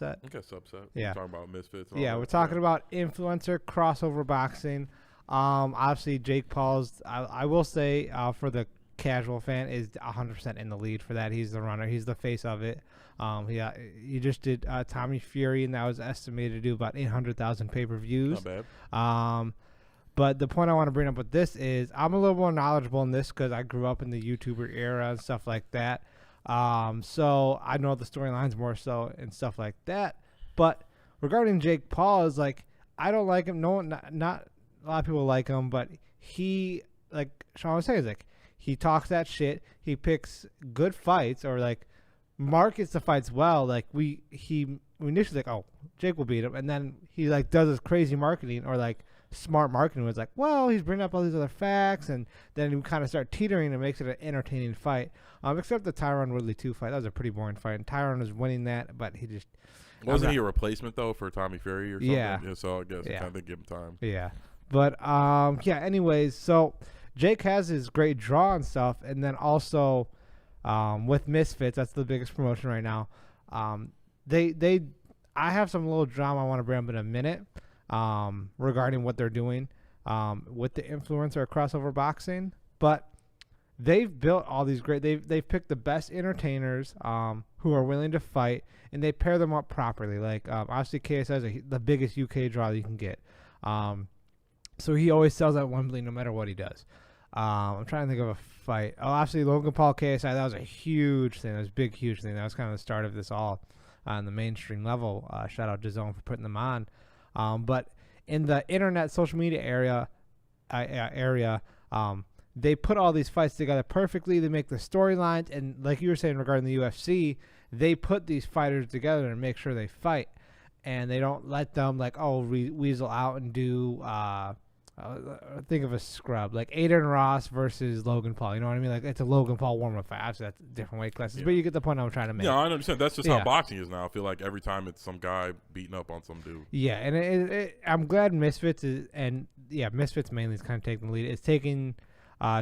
Okay, subset. Yeah. We're talking about misfits. And all Yeah, we're that. talking about influencer crossover boxing. Obviously Jake Paul's. I will say for the casual fan is 100% in the lead for that. He's the runner. He's the face of it. He just did Tommy Fury, and that was estimated to do about 800,000 pay-per-views. Not bad. But the point I want to bring up with this is I'm a little more knowledgeable in this because I grew up in the YouTuber era and stuff like that. So I know the storylines more so and stuff like that. But regarding Jake Paul, is like I don't like him. No one, not a lot of people like him, but he, like Sean was saying, is like he talks that shit. He picks good fights or like markets the fights well. Like we initially like, oh, Jake will beat him, and then he like does this crazy marketing or like smart marketing was like, well, he's bringing up all these other facts, and then we kind of start teetering and makes it an entertaining fight. Except the Tyron Woodley 2 fight, that was a pretty boring fight, and Tyron was winning that, but he just Wasn't he a replacement though for Tommy Fury or something? Yeah. So I guess Yeah. kind of give him time. Yeah, but yeah. Anyways, so Jake has his great draw and stuff, and then also with Misfits, that's the biggest promotion right now. I have some little drama I want to bring up in a minute regarding what they're doing with the influencer crossover boxing, but they've built all these great. They've picked the best entertainers who are willing to fight, and they pair them up properly. Like obviously, KSI is the biggest UK draw you can get. So he always sells at Wembley no matter what he does. I'm trying to think of a fight. Oh, obviously Logan Paul KSI. That was a huge thing. That was a big, huge thing. That was kind of the start of this all on the mainstream level. Shout out to Zone for putting them on. But in the internet, social media area, they put all these fights together perfectly. They make the storylines, and like you were saying regarding the UFC, they put these fighters together and make sure they fight, and they don't let them like weasel out and do. Think of a scrub like Aiden Ross versus Logan Paul. You know what I mean? Like it's a Logan Paul warm-up fight. Obviously, that's different weight classes, but you get the point I'm trying to make. Yeah, I understand. That's just how boxing is now. I feel like every time it's some guy beating up on some dude. Yeah, and I'm glad Misfits Misfits mainly is kind of taking the lead. It's taking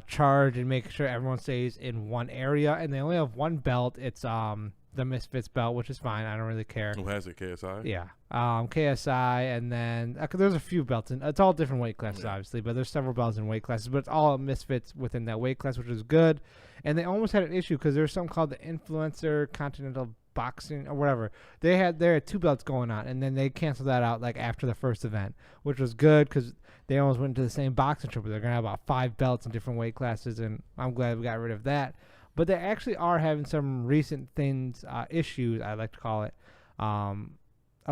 charge and making sure everyone stays in one area, and they only have one belt. It's the Misfits belt, which is fine. I don't really care. Who has it? KSI? Yeah. KSI, and then there's a few belts, and it's all different weight classes, obviously, but there's several belts in weight classes, but it's all Misfits within that weight class, which is good. And they almost had an issue because there's something called the Influencer Continental Boxing or whatever. They had 2 belts going on, and then they canceled that out like after the first event, which was good because they almost went into the same boxing trip. They're gonna have about 5 belts in different weight classes, and I'm glad we got rid of that. But they actually are having some recent things, issues, I like to call it,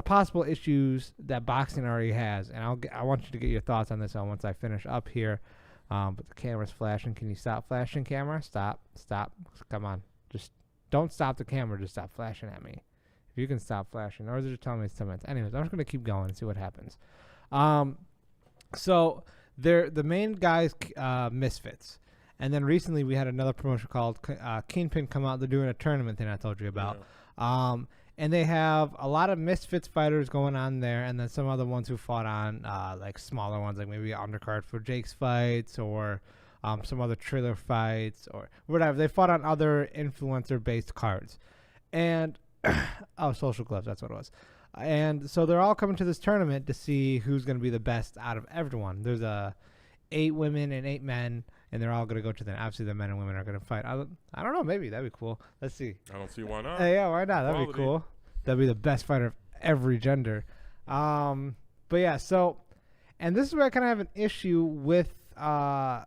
possible issues that boxing already has. And I want you to get your thoughts on this once I finish up here. But the camera's flashing. Can you stop flashing, camera? Stop. Come on. Just don't stop the camera. Just stop flashing at me. If you can stop flashing. Or is it just telling me it's 10 minutes? Anyways, I'm just going to keep going and see what happens. So the main guys, Misfits. And then recently we had another promotion called Kingpin come out. They're doing a tournament thing I told you about. Yeah. And they have a lot of Misfits fighters going on there, and then some other ones who fought on like smaller ones, like maybe undercard for Jake's fights or some other trailer fights or whatever. They fought on other influencer-based cards. And Social Gloves, that's what it was. And so they're all coming to this tournament to see who's going to be the best out of everyone. There's 8 women and 8 men, and they're all going to go to the. Obviously, the men and women are going to fight. I don't know. Maybe that'd be cool. Let's see. I don't see why not. Yeah, why not? That'd be cool. That'd be the best fighter of every gender. But yeah, so, and this is where I kind of have an issue with the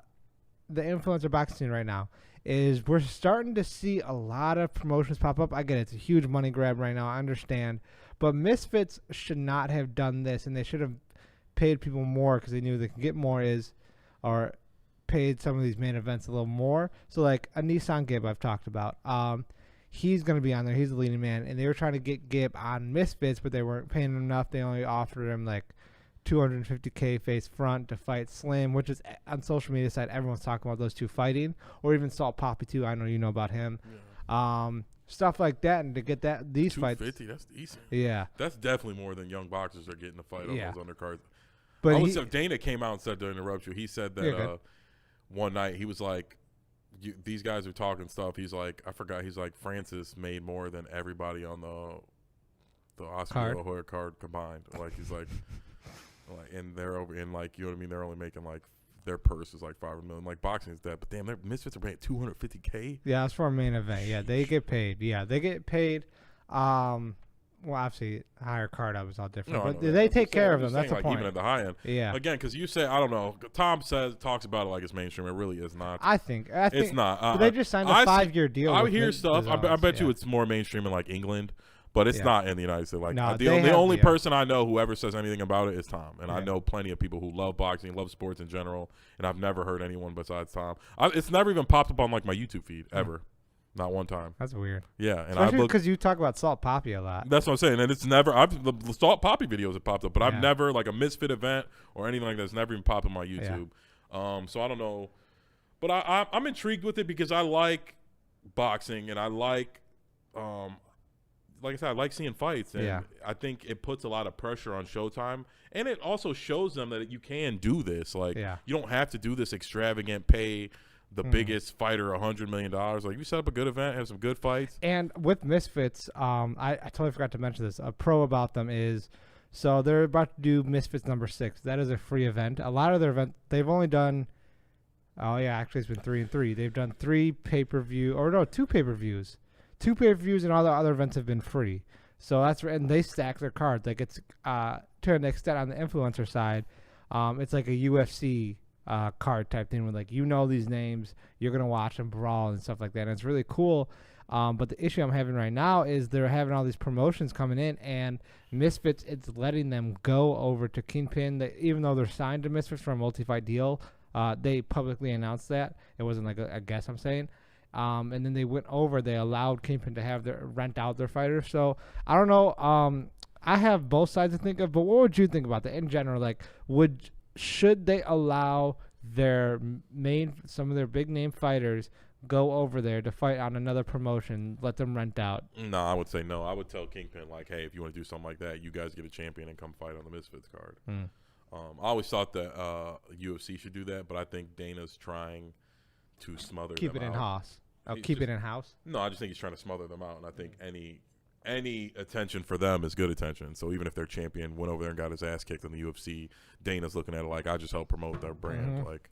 influencer boxing scene right now. Is we're starting to see a lot of promotions pop up. I get it. It's a huge money grab right now. I understand. But Misfits should not have done this, and they should have paid people more because they knew they could get more or paid some of these main events a little more. So like a Nissan Gibb I've talked about. He's going to be on there. He's the leading man. And they were trying to get Gibb on Misfits, but they weren't paying him enough. They only offered him like $250K face front to fight Slim, which is on social media side. Everyone's talking about those two fighting, or even Salt Poppy too. I know you know about him. Yeah. Stuff like that, and to get these fights. $250, that's decent. Yeah. That's definitely more than young boxers are getting to fight on those undercards. But Dana came out and said to interrupt you. He said that one night he was like, these guys are talking stuff. He's like, I forgot. He's like, Francis made more than everybody on Oscar De La Hoya card combined. Like he's like, and they're over in like, you know what I mean? They're only making like their purse is like $500 million. Like boxing is that, but damn, their Misfits are paying $250K. Yeah, that's for a main event. Yeah, they get paid. Yeah, they get paid. Well, obviously, higher card up is all different, but they take care of them. That's the point. Even at the high end. Yeah. Again, because you say, I don't know. Tom talks about it like it's mainstream. It really is not. I think it's not. But they just signed a 5-year deal. I would hear stuff. I bet you it's more mainstream in like England, but it's not in the United States. Like no, the only person I know who ever says anything about it is Tom, and I know plenty of people who love boxing, love sports in general, and I've never heard anyone besides Tom. It's never even popped up on like my YouTube feed ever. Not one time. That's weird. Yeah, and especially because you talk about Salt Poppy a lot. That's what I'm saying, and it's never. The Salt Poppy videos have popped up, but I've never like a Misfit event or anything like that's never even popped on my YouTube. So I don't know, but I'm intrigued with it because I like boxing and I like I said, I like seeing fights, and I think it puts a lot of pressure on Showtime, and it also shows them that you can do this. Like you don't have to do this extravagant pay. The biggest fighter, $100 million. Like, you set up a good event, have some good fights. And with Misfits, I totally forgot to mention this. A pro about them is, so they're about to do Misfits number 6. That is a free event. A lot of their events, they've only done, actually it's been 3 and 3. They've done 2 pay-per-views. 2 pay-per-views and all the other events have been free. So that's and they stack their cards. Like it's to an extent on the influencer side, it's like a UFC card type thing where like these names, you're gonna watch them brawl and stuff like that, and it's really cool. But the issue I'm having right now is they're having all these promotions coming in, and Misfits, it's letting them go over to Kingpin. Even though they're signed to Misfits for a multi-fight deal, they publicly announced that. It wasn't like a guess, I'm saying. And then they went over. They allowed Kingpin to have rent out their fighters. So I don't know. I have both sides to think of, but what would you think about that in general? Like, should they allow some of their big name fighters go over there to fight on another promotion, let them rent out? No, I would say no. I would tell Kingpin, like, hey, if you want to do something like that, you guys get a champion and come fight on the Misfits card. I always thought that UFC should do that, but I think Dana's trying to smother them out. Keep it in-house. Keep it in-house? No, I just think he's trying to smother them out, and I think any attention for them is good attention. So even if their champion went over there and got his ass kicked in the UFC, Dana's looking at it like, I just help promote their brand. Like,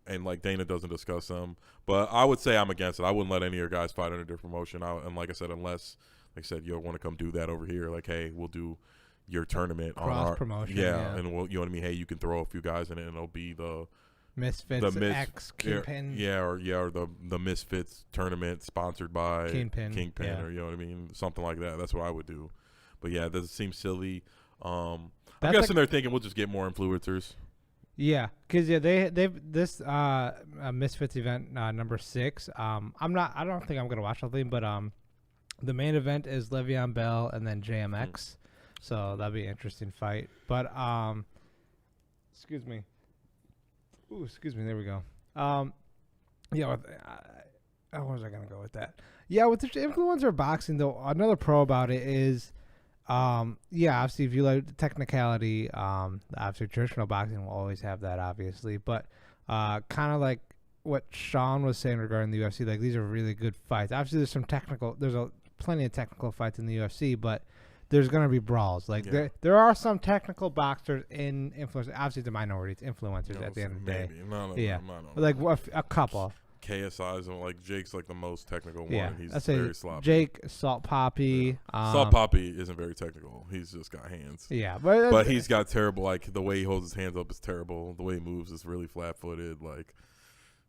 and like Dana doesn't discuss them, but I would say I'm against it. I wouldn't let any of your guys fight under a different promotion. And like I said, unless, like I said, you want to come do that over here, like, hey, we'll do your tournament on our promotion. Yeah, and we'll, you know what I mean? Hey, you can throw a few guys in it, and it'll be the Misfits X Kingpin. Or the Misfits tournament sponsored by Kingpin or you know what I mean, something like that. That's what I would do. But yeah, does it seem silly? I'm guessing they're thinking we'll just get more influencers. Yeah, because they've this Misfits event number 6. I don't think I'm gonna watch the thing, but the main event is Le'Veon Bell and then JMX, so that'll be an interesting fight. But excuse me. Ooh, excuse me. There we go. Where was I gonna go with that? Yeah, with the influencer boxing though, another pro about it is, obviously if you like the technicality, obviously traditional boxing will always have that, obviously, but kind of like what Sean was saying regarding the UFC, like these are really good fights. Obviously, there's plenty of technical fights in the UFC, but there's going to be brawls. Like there are some technical boxers in influencers. Obviously, the minority, it's influencers at the end of the day. Like a couple. KSI's like Jake's like the most technical one. He's very sloppy. Jake, Salt Poppy. Salt Poppy isn't very technical. He's just got hands. Yeah, but he's got terrible. Like the way he holds his hands up is terrible. The way he moves is really flat-footed. Like.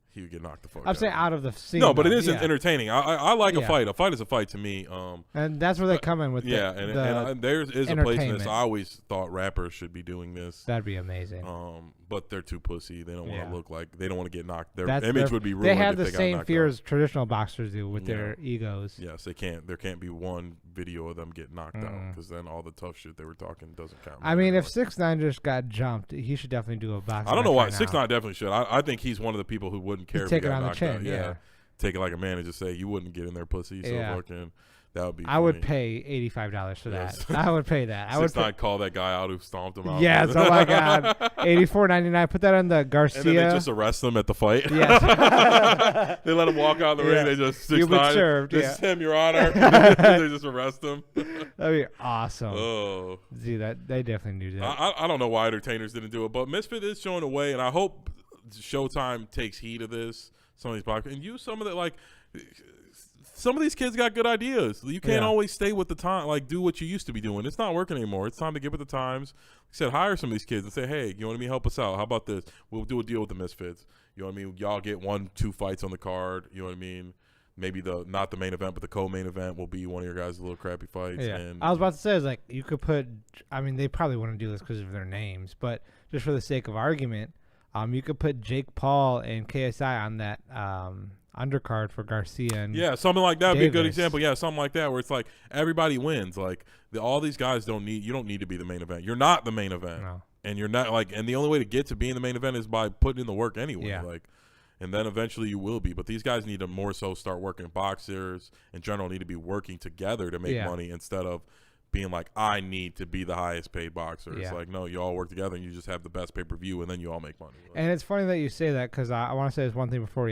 He would get knocked the fuck out. I'm saying out of the scene. No, but it is entertaining. I like a fight. A fight is a fight to me. And that's where they come in with and there is a place in this. I always thought rappers should be doing this. That'd be amazing. But they're too pussy. They don't want to look like, they don't want to get knocked. Their image would be ruined. They have the same fears traditional boxers do with their egos. Yes, they can't. There can't be one video of them get knocked out, because then all the tough shit they were talking doesn't count. I mean, if 6ix9ine just got jumped, he should definitely do a boxing. I don't know why 6ix9ine definitely should. I think he's one of the people who wouldn't care. Take it on the chin. Take it like a man and just say, you wouldn't get in there, pussy. So fucking, That would be. I would pay $85 for Yes. that. I would pay that. I would 6ix9ine call that guy out who stomped him out. Yes. Oh my God. $84.99. Put that on the Garcia. And then they just arrest them at the fight. Yes. They let him walk out of the ring. They just You've been 6ix9ine. served. This Yeah. is him, Your Honor. They just arrest him. That'd be awesome. Oh. See that they definitely knew that. I don't know why entertainers didn't do it, but Misfit is showing a way, and I hope Showtime takes heed of this. Some of these podcasts and use some of the like. Some of these kids got good ideas. You can't always stay with the time, like do what you used to be doing. It's not working anymore. It's time to get with the times. Like I said, hire some of these kids and say, hey, you know what I mean? Help us out. How about this? We'll do a deal with the Misfits. You know what I mean? Y'all get 1-2 fights on the card. You know what I mean? Maybe not the main event, but the co-main event will be one of your guys' little crappy fights. Yeah. And I was about to say, is like you could put. I mean, they probably wouldn't do this because of their names, but just for the sake of argument, you could put Jake Paul and KSI on that undercard for Garcia and something like that would be a good Davis. example. Yeah, something like that where it's like everybody wins. Like all these guys you don't need to be the main event. You're not the main event. No. And you're not and the only way to get to being the main event is by putting in the work anyway. Yeah. And then eventually you will be. But these guys need to more so start working. Boxers in general need to be working together to make money instead of being like, I need to be the highest paid boxer. It's like, no, you all work together and you just have the best pay-per-view and then you all make money. And it's funny that you say that because I want to say this one thing before we